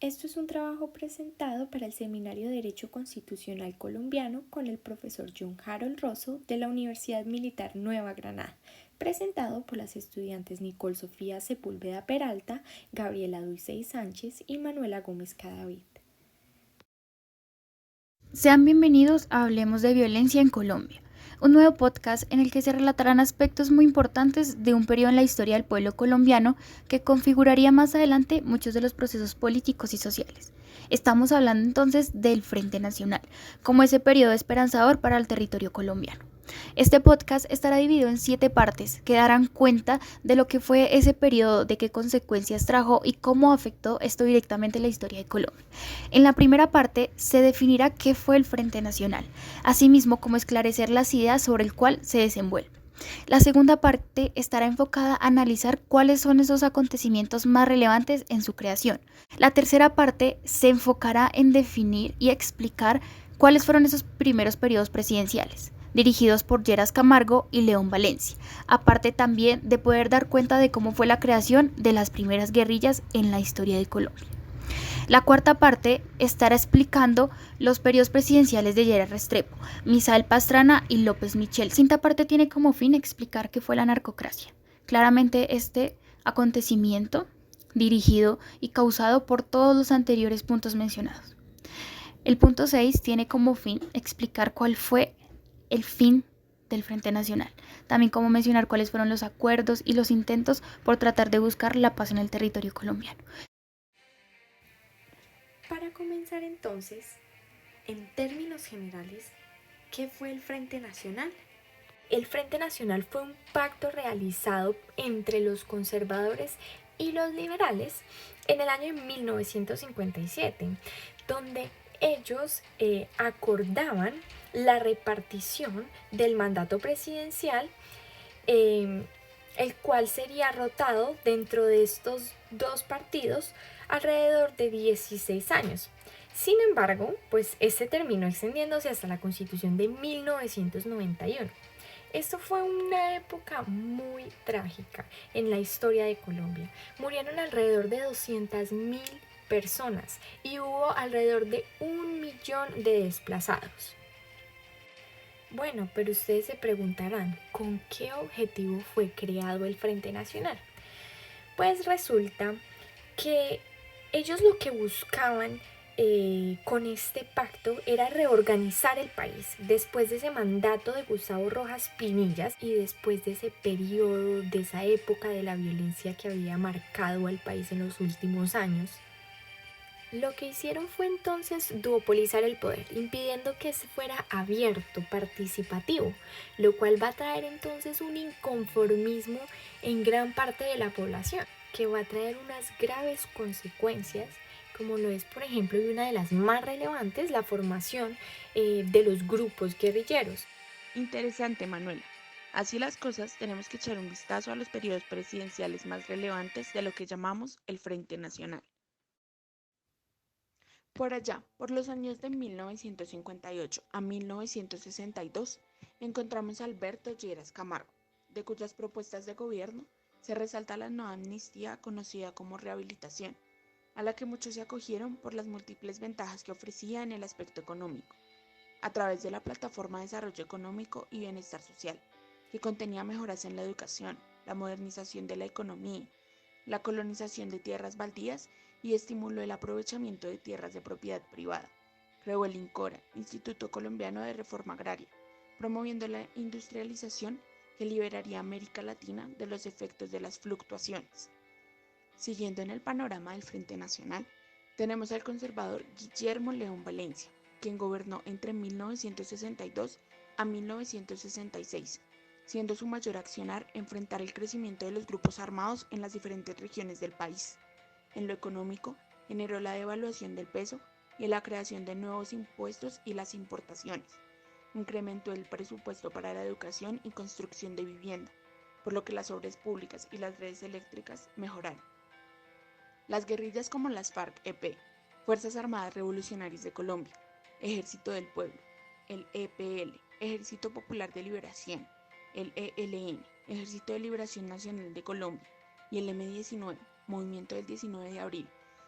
Esto es un trabajo presentado para el Seminario de Derecho Constitucional Colombiano con el profesor John Harold Rosso de la Universidad Militar Nueva Granada, presentado por las estudiantes Nicole Sofía Sepúlveda Peralta, Gabriela Dulce Sánchez y Manuela Gómez Cadavid. Sean bienvenidos a Hablemos de Violencia en Colombia, un nuevo podcast en el que se relatarán aspectos muy importantes de un periodo en la historia del pueblo colombiano que configuraría más adelante muchos de los procesos políticos y sociales. Estamos hablando entonces del Frente Nacional, como ese periodo esperanzador para el territorio colombiano. Este podcast estará dividido en 7 partes que darán cuenta de lo que fue ese periodo, de qué consecuencias trajo y cómo afectó esto directamente la historia de Colombia. En la primera parte se definirá qué fue el Frente Nacional, asimismo como esclarecer las ideas sobre el cual se desenvuelve. La segunda parte estará enfocada a analizar cuáles son esos acontecimientos más relevantes en su creación. La tercera parte se enfocará en definir y explicar cuáles fueron esos primeros periodos presidenciales, dirigidos por Lleras Camargo y León Valencia, aparte también de poder dar cuenta de cómo fue la creación de las primeras guerrillas en la historia de Colombia. La cuarta parte estará explicando los periodos presidenciales de Lleras Restrepo, Misael Pastrana y López Michel. Quinta parte tiene como fin explicar qué fue la narcocracia. Claramente este acontecimiento dirigido y causado por todos los anteriores puntos mencionados. El punto 6 tiene como fin explicar cuál fue el fin del Frente Nacional, también como mencionar cuáles fueron los acuerdos y los intentos por tratar de buscar la paz en el territorio colombiano. Para comenzar entonces, en términos generales, ¿qué fue el Frente Nacional? El Frente Nacional fue un pacto realizado entre los conservadores y los liberales en el año 1957, donde ellos acordaban la repartición del mandato presidencial, el cual sería rotado dentro de estos dos partidos alrededor de 16 años. Sin embargo, pues este terminó extendiéndose hasta la Constitución de 1991. Esto fue una época muy trágica en la historia de Colombia. Murieron alrededor de 200.000 personas y hubo alrededor de 1 millón de desplazados. Bueno, pero ustedes se preguntarán, ¿con qué objetivo fue creado el Frente Nacional? Pues resulta que ellos lo que buscaban con este pacto era reorganizar el país después de ese mandato de Gustavo Rojas Pinillas y después de ese periodo, de esa época de la violencia que había marcado al país en los últimos años. Lo que hicieron fue entonces duopolizar el poder, impidiendo que se fuera abierto, participativo, lo cual va a traer entonces un inconformismo en gran parte de la población, que va a traer unas graves consecuencias, como lo es, por ejemplo, y una de las más relevantes, la formación de los grupos guerrilleros. Interesante, Manuela. Así las cosas, tenemos que echar un vistazo a los periodos presidenciales más relevantes de lo que llamamos el Frente Nacional. Por allá, por los años de 1958 a 1962, encontramos a Alberto Lleras Camargo, de cuyas propuestas de gobierno se resalta la nueva amnistía conocida como rehabilitación, a la que muchos se acogieron por las múltiples ventajas que ofrecía en el aspecto económico, a través de la Plataforma de Desarrollo Económico y Bienestar Social, que contenía mejoras en la educación, la modernización de la economía, la colonización de tierras baldías y estimuló el aprovechamiento de tierras de propiedad privada. Creó el INCORA, Instituto Colombiano de Reforma Agraria, promoviendo la industrialización que liberaría a América Latina de los efectos de las fluctuaciones. Siguiendo en el panorama del Frente Nacional, tenemos al conservador Guillermo León Valencia, quien gobernó entre 1962 a 1966, siendo su mayor accionar enfrentar el crecimiento de los grupos armados en las diferentes regiones del país. En lo económico, generó la devaluación del peso y la creación de nuevos impuestos y las importaciones. Incrementó el presupuesto para la educación y construcción de vivienda, por lo que las obras públicas y las redes eléctricas mejoraron. Las guerrillas como las FARC-EP, Fuerzas Armadas Revolucionarias de Colombia, Ejército del Pueblo, el EPL, Ejército Popular de Liberación, el ELN, Ejército de Liberación Nacional de Colombia, y el M-19, Movimiento del 19 de Abril,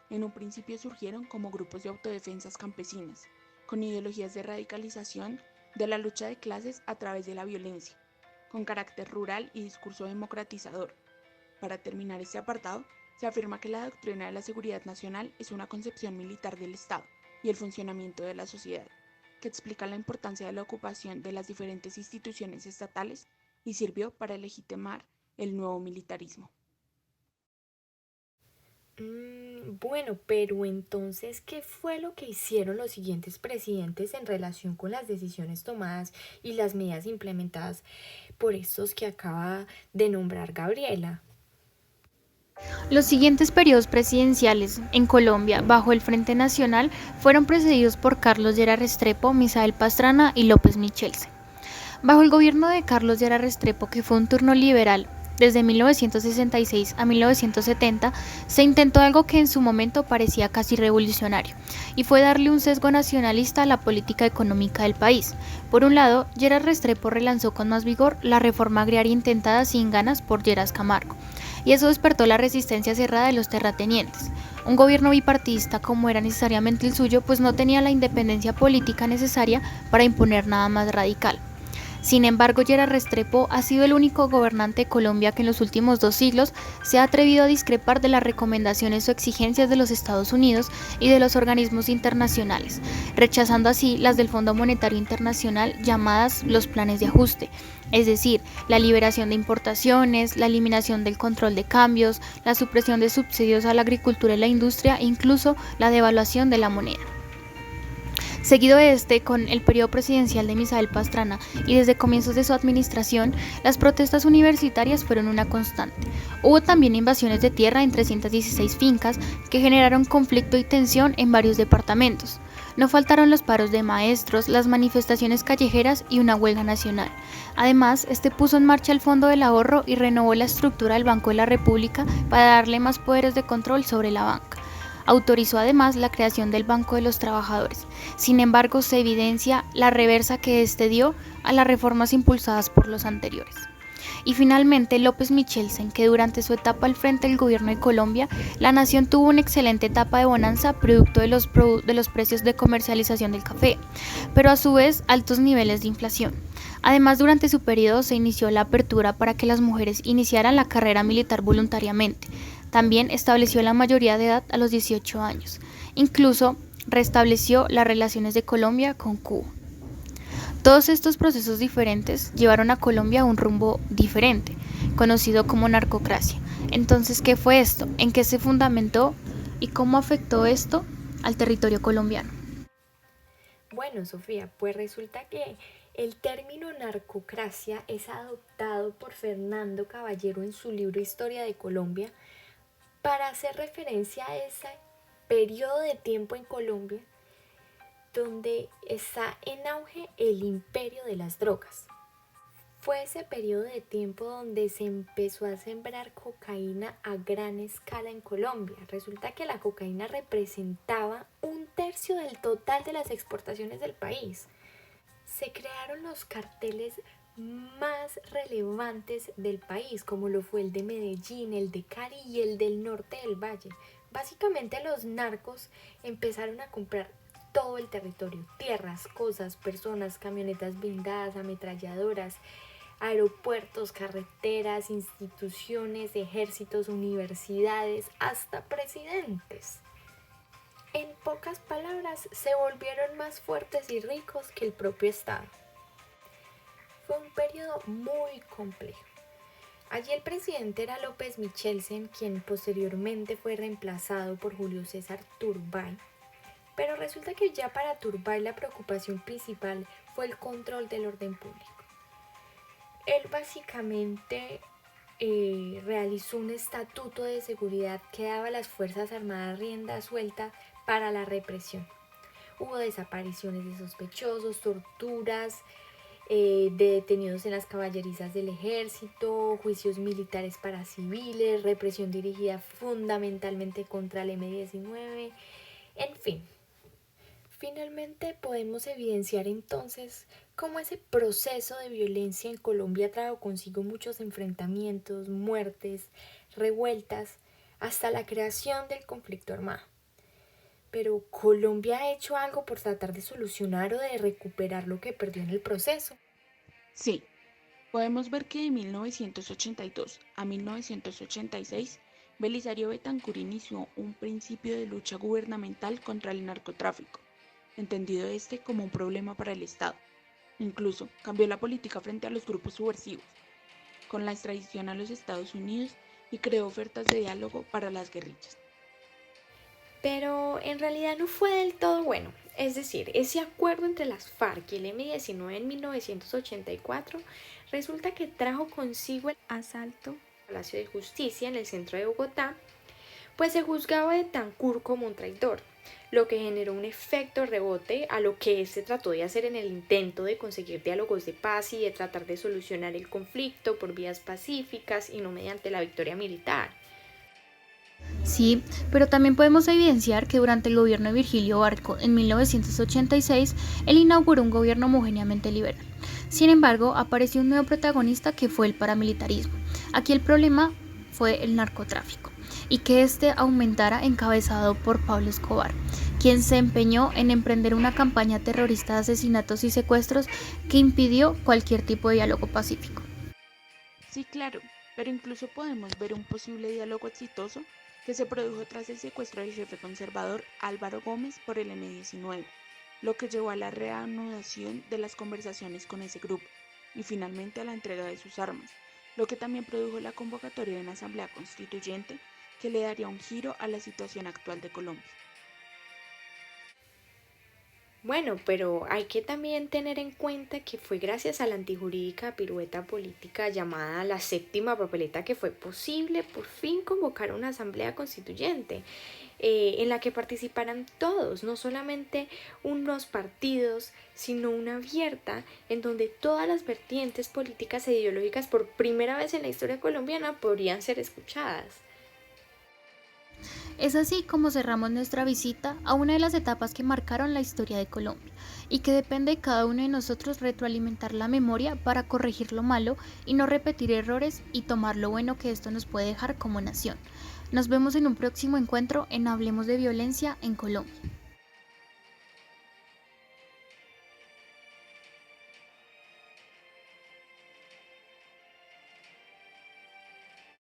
En un principio surgieron como grupos de autodefensas campesinas, con ideologías de radicalización de la lucha de clases a través de la violencia, con carácter rural y discurso democratizador. Para terminar este apartado, se afirma que la doctrina de la seguridad nacional es una concepción militar del Estado y el funcionamiento de la sociedad, que explica la importancia de la ocupación de las diferentes instituciones estatales y sirvió para legitimar el nuevo militarismo. Bueno, pero entonces, ¿qué fue lo que hicieron los siguientes presidentes en relación con las decisiones tomadas y las medidas implementadas por estos que acaba de nombrar Gabriela? Los siguientes periodos presidenciales en Colombia bajo el Frente Nacional fueron precedidos por Carlos Lleras Restrepo, Misael Pastrana y López Michelsen. Bajo el gobierno de Carlos Lleras Restrepo, que fue un turno liberal desde 1966 a 1970, se intentó algo que en su momento parecía casi revolucionario, y fue darle un sesgo nacionalista a la política económica del país. Por un lado, Lleras Restrepo relanzó con más vigor la reforma agraria intentada sin ganas por Lleras Camargo, y eso despertó la resistencia cerrada de los terratenientes. Un gobierno bipartidista como era necesariamente el suyo, pues no tenía la independencia política necesaria para imponer nada más radical. Sin embargo, Lleras Restrepo ha sido el único gobernante de Colombia que en los últimos 2 siglos se ha atrevido a discrepar de las recomendaciones o exigencias de los Estados Unidos y de los organismos internacionales, rechazando así las del Fondo Monetario Internacional llamadas los planes de ajuste, es decir, la liberación de importaciones, la eliminación del control de cambios, la supresión de subsidios a la agricultura y la industria e incluso la devaluación de la moneda. Seguido de con el periodo presidencial de Misael Pastrana y desde comienzos de su administración, las protestas universitarias fueron una constante. Hubo también invasiones de tierra en 316 fincas que generaron conflicto y tensión en varios departamentos. No faltaron los paros de maestros, las manifestaciones callejeras y una huelga nacional. Además, puso en marcha el Fondo del Ahorro y renovó la estructura del Banco de la República para darle más poderes de control sobre la banca. Autorizó además la creación del Banco de los Trabajadores. Sin embargo, se evidencia la reversa que dio a las reformas impulsadas por los anteriores. Y finalmente, López Michelsen, que durante su etapa al frente del gobierno de Colombia, la nación tuvo una excelente etapa de bonanza producto de los precios de comercialización del café, pero a su vez altos niveles de inflación. Además, durante su periodo se inició la apertura para que las mujeres iniciaran la carrera militar voluntariamente. También estableció la mayoría de edad a los 18 años. Incluso restableció las relaciones de Colombia con Cuba. Todos estos procesos diferentes llevaron a Colombia a un rumbo diferente, conocido como narcocracia. Entonces, ¿qué fue esto? ¿En qué se fundamentó? ¿Y cómo afectó esto al territorio colombiano? Bueno, Sofía, pues resulta que el término narcocracia es adoptado por Fernando Caballero en su libro Historia de Colombia para hacer referencia a ese periodo de tiempo en Colombia donde está en auge el imperio de las drogas. Fue ese periodo de tiempo donde se empezó a sembrar cocaína a gran escala en Colombia. Resulta que la cocaína representaba 1/3 del total de las exportaciones del país. Se crearon los carteles más relevantes del país, como lo fue el de Medellín, el de Cali y el del norte del Valle. Básicamente los narcos empezaron a comprar todo el territorio, tierras, cosas, personas, camionetas blindadas, ametralladoras, aeropuertos, carreteras, instituciones, ejércitos, universidades, hasta presidentes. En pocas palabras, se volvieron más fuertes y ricos que el propio Estado. Fue un periodo muy complejo. Allí el presidente era López Michelsen, quien posteriormente fue reemplazado por Julio César Turbay. Pero resulta que ya para Turbay la preocupación principal fue el control del orden público. Él básicamente realizó un estatuto de seguridad que daba a las Fuerzas Armadas rienda suelta para la represión. Hubo desapariciones de sospechosos, torturas de detenidos en las caballerizas del ejército, juicios militares para civiles, represión dirigida fundamentalmente contra el M-19, en fin. Finalmente podemos evidenciar entonces cómo ese proceso de violencia en Colombia trajo consigo muchos enfrentamientos, muertes, revueltas, hasta la creación del conflicto armado. Pero ¿Colombia ha hecho algo por tratar de solucionar o de recuperar lo que perdió en el proceso? Sí, podemos ver que de 1982 a 1986, Belisario Betancur inició un principio de lucha gubernamental contra el narcotráfico, entendido este como un problema para el Estado. Incluso cambió la política frente a los grupos subversivos, con la extradición a los Estados Unidos y creó ofertas de diálogo para las guerrillas. Pero en realidad no fue del todo bueno. Es decir, ese acuerdo entre las FARC y el M-19 en 1984 resulta que trajo consigo el asalto al Palacio de Justicia en el centro de Bogotá, pues se juzgaba a Betancur como un traidor, lo que generó un efecto rebote a lo que se trató de hacer en el intento de conseguir diálogos de paz y de tratar de solucionar el conflicto por vías pacíficas y no mediante la victoria militar. Sí, pero también podemos evidenciar que durante el gobierno de Virgilio Barco en 1986, él inauguró un gobierno homogéneamente liberal. Sin embargo, apareció un nuevo protagonista que fue el paramilitarismo. Aquí el problema fue el narcotráfico y que este aumentara encabezado por Pablo Escobar, quien se empeñó en emprender una campaña terrorista de asesinatos y secuestros que impidió cualquier tipo de diálogo pacífico. Sí, claro, pero incluso podemos ver un posible diálogo exitoso que se produjo tras el secuestro del jefe conservador Álvaro Gómez por el M-19, lo que llevó a la reanudación de las conversaciones con ese grupo y finalmente a la entrega de sus armas, lo que también produjo la convocatoria de una asamblea constituyente que le daría un giro a la situación actual de Colombia. Bueno, pero hay que también tener en cuenta que fue gracias a la antijurídica pirueta política llamada la séptima papeleta que fue posible por fin convocar una asamblea constituyente en la que participaran todos, no solamente unos partidos, sino una abierta en donde todas las vertientes políticas e ideológicas por primera vez en la historia colombiana podrían ser escuchadas. Es así como cerramos nuestra visita a una de las etapas que marcaron la historia de Colombia y que depende de cada uno de nosotros retroalimentar la memoria para corregir lo malo y no repetir errores y tomar lo bueno que esto nos puede dejar como nación. Nos vemos en un próximo encuentro en Hablemos de Violencia en Colombia.